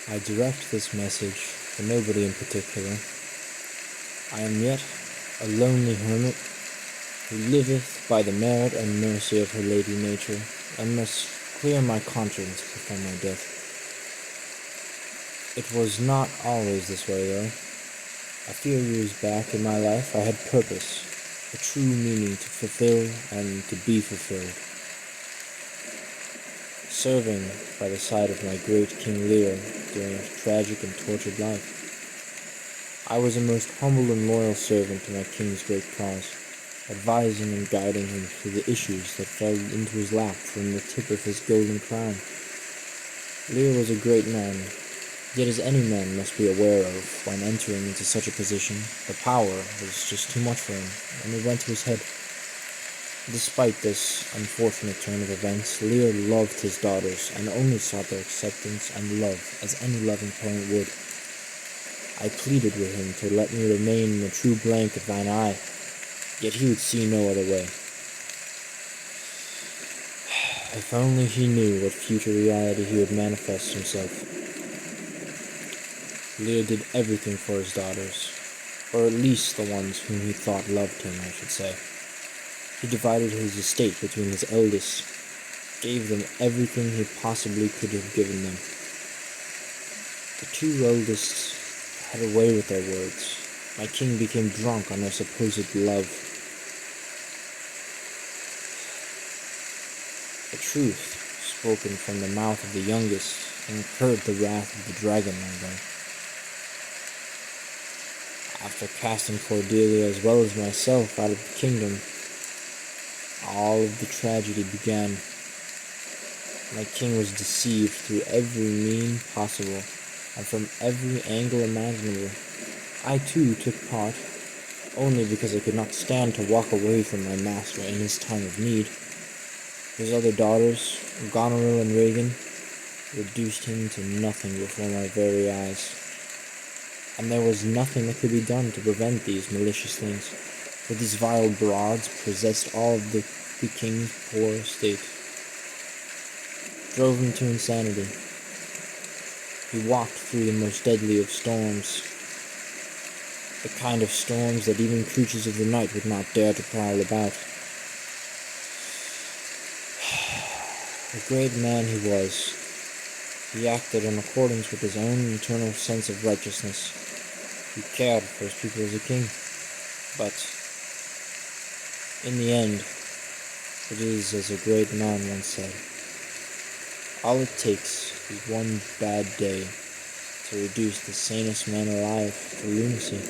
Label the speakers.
Speaker 1: I direct this message to nobody in particular. I am yet a lonely hermit who liveth by the merit and mercy of her lady nature, and must clear my conscience before my death. It was not always this way, though. A few years back in my life I had purpose, a true meaning to fulfill and to be fulfilled. Serving by the side of my great King Lear during a tragic and tortured life. I was a most humble and loyal servant to my king's great cause, advising and guiding him through the issues that fell into his lap from the tip of his golden crown. Lear was a great man, yet as any man must be aware of when entering into such a position, the power was just too much for him, and it went to his head. Despite this unfortunate turn of events, Lear loved his daughters and only sought their acceptance and love as any loving parent would. I pleaded with him to let me remain in the true blank of thine eye, yet he would see no other way. If only he knew what future reality he would manifest himself. Lear did everything for his daughters, or at least the ones whom he thought loved him, I should say. He divided his estate between his eldest, gave them everything he possibly could have given them. The two eldest had a way with their words. My king became drunk on their supposed love. The truth, spoken from the mouth of the youngest, incurred the wrath of the dragon one day. After casting Cordelia as well as myself out of the kingdom, all of the tragedy began. My king was deceived through every mean possible, and from every angle imaginable. I too took part, only because I could not stand to walk away from my master in his time of need. His other daughters, Goneril and Regan, reduced him to nothing before my very eyes. And there was nothing that could be done to prevent these malicious things, for these vile broads possessed all of the king's poor estate. Drove him to insanity. He walked through the most deadly of storms, the kind of storms that even creatures of the night would not dare to prowl about. A great man he was. He acted in accordance with his own internal sense of righteousness. He cared for his people as a king, but in the end, it is as a great man once said, all it takes is one bad day to reduce the sanest man alive to lunacy.